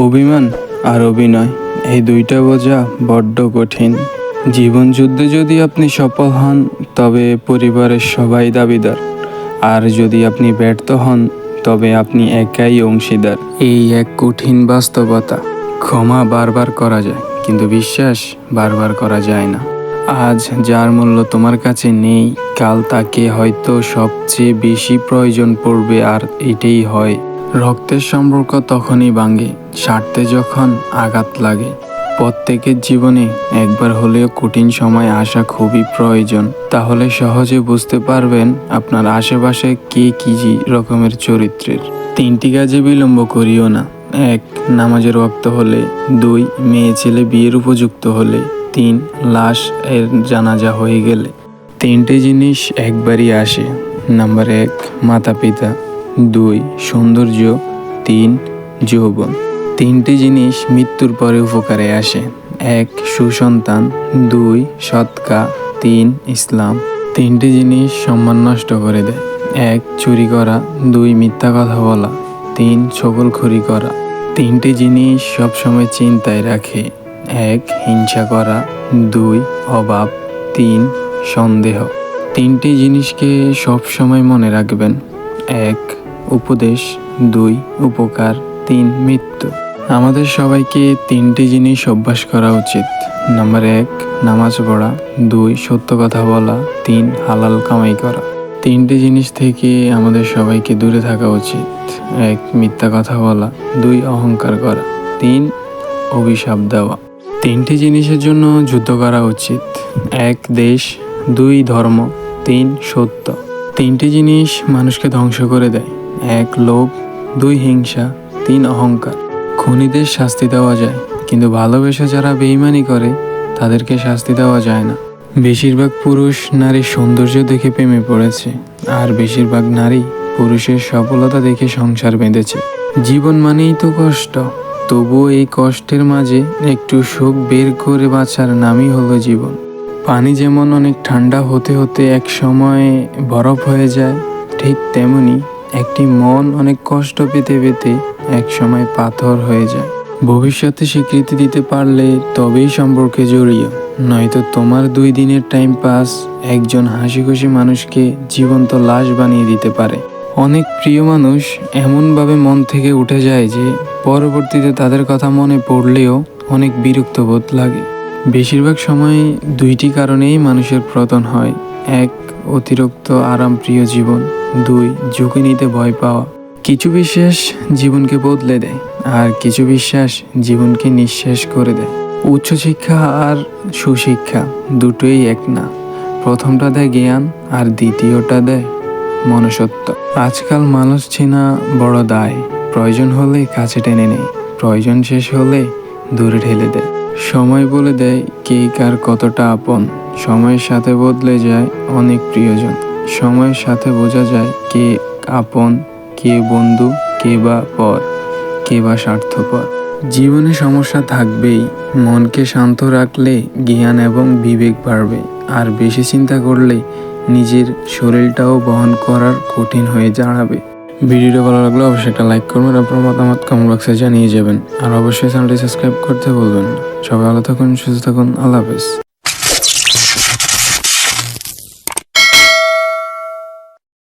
অভিমান আর অভিনয়, এই দুইটা বোঝা বড্ড কঠিন। জীবন যুদ্ধে যদি আপনি সফল হন তবে পরিবারের সবাই দাবিদার, আর যদি আপনি ব্যর্থ হন তবে আপনি একাই অংশীদার। এই এক কঠিন বাস্তবতা। ক্ষমা বারবার করা যায়, কিন্তু বিশ্বাস বারবার করা যায় না। আজ যার মূল্য তোমার কাছে নেই, কাল তাকে হয়তো সবচেয়ে বেশি প্রয়োজন পড়বে। আর এটাই হয়, রক্তের সম্পর্ক তখনই ভাঙে, স্বার্থে যখন আঘাত লাগে। প্রত্যেকের জীবনে একবার হলেও কঠিন সময় আসা খুবই প্রয়োজন। তাহলে সহজে বুঝতে পারবেন আপনার আশেপাশে কে কি রকমের চরিত্রের। 3টি কাজে বিলম্ব করিও না। 1. নামাজের ওয়াক্ত হলে। 2. মেয়ে ছেলে বিয়ের উপযুক্ত হলে। 3. লাশ এর জানাজা হয়ে গেলে। 3টে জিনিস একবারই আসে। নাম্বার 1, মাতা পিতা। 2, সৌন্দর্য। 3, যৌবন। 3টে জিনিস মৃত্যুর পরে উপকারে আসে। 1, সুসন্তান। 2, সৎকা। 3, ইসলাম। 3টে জিনিস সম্মান নষ্ট করে দেয়। 1, চুরি করা। 2, মিথ্যা কথা বলা। 3, ছগলখড়ি করা। 3টে জিনিস সবসময় চিন্তায় রাখে। 1, হিংসা করা। 2, অভাব। 3, সন্দেহ। 3টে জিনিসকে সবসময় মনে রাখবেন। 1, উপদেশ। 2, উপকার। 3, মৃত্যু। আমাদের সবাইকে 3টে জিনিস অভ্যাস করা উচিত। নাম্বার 1, নামাজ পড়া। 2, সত্য কথা বলা। 3, হালাল কামাই করা। 3টে জিনিস থেকে আমাদের সবাইকে দূরে থাকা উচিত। 1, মিথ্যা কথা বলা। 2, অহংকার করা। 3, অভিশাপ দেওয়া। 3টে জিনিসের জন্য যুদ্ধ করা উচিত। 1, দেশ। 2, ধর্ম। 3, সত্য। 3টে জিনিস মানুষকে ধ্বংস করে দেয়। 1, লোভ। 2, হিংসা। 3, অহংকার। খুনিদের শাস্তি দেওয়া যায়, কিন্তু ভালোবেসে যারা বেঈমানি করে তাদেরকে শাস্তি দেওয়া যায় না। বেশিরভাগ পুরুষ নারীর সৌন্দর্য দেখে প্রেমে পড়েছে, আর বেশিরভাগ নারী পুরুষের সফলতা দেখে সংসার বেঁধেছে। জীবন মানেই তো কষ্ট, তবুও এই কষ্টের মাঝে একটু সুখ বের করে বাঁচার নামই হলো জীবন। পানি যেমন অনেক ঠান্ডা হতে হতে এক সময় বরফ হয়ে যায়, ঠিক তেমনি একটি মন অনেক কষ্ট পেতে পেতে এক সময় পাথর হয়ে যায়। ভবিষ্যতে স্বীকৃতি দিতে পারলে তবেই সম্পর্কে জড়িয়ে, নয়তো তোমার 2 দিনের টাইম পাস একজন হাসি খুশি মানুষকে জীবন্ত লাশ বানিয়ে দিতে পারে। অনেক প্রিয় মানুষ এমনভাবে মন থেকে উঠে যায় যে পরবর্তীতে তাদের কথা মনে পড়লেও অনেক বিরক্ত বোধ লাগে। বেশিরভাগ সময় 2টি কারণেই মানুষের পতন হয়। 1, অতিরিক্ত আরাম প্রিয় জীবন। 2, ঝুঁকি নিতে ভয় পাওয়া। কিছু বিশ্বাস জীবনকে বদলে দেয়, আর কিছু বিশ্বাস জীবনকে নিঃশেষ করে দেয়। উচ্চশিক্ষা আর সুশিক্ষা দুটোই এক না। প্রথমটা দেয় জ্ঞান, আর দ্বিতীয়টা দেয় মনুষ্যত্ব। আজকাল মানুষ চেনা বড় দায়। প্রয়োজন হলে কাছে টেনে নেয়, প্রয়োজন শেষ হলে দূরে ঠেলে দেয়। সময় বলে দেয় কে কার কতটা আপন। সময়ের সাথে বদলে যায় অনেক প্রিয়জন। সময়ের সাথে বোঝা যায় কে আপন, কে বন্ধু, কে বা পর, কে বা স্বার্থপর। জীবনে সমস্যা থাকবেই। মনকে শান্ত রাখলে জ্ঞান এবং বিবেক বাড়বে, আর বেশি চিন্তা করলে নিজের শরীরটাও বহন করার কঠিন হয়ে দাঁড়াবে। ভিডিওটা ভালো লাগলে অবশ্যই একটা লাইক করবেন, আপনার মতামত কমেন্ট বক্সে জানিয়ে যাবেন, আর অবশ্যই চ্যানেলটি সাবস্ক্রাইব করতে ভুলবেন না। সবাই ভালো থাকুন, সুস্থ থাকুন, আল্লাহ হাফেজ।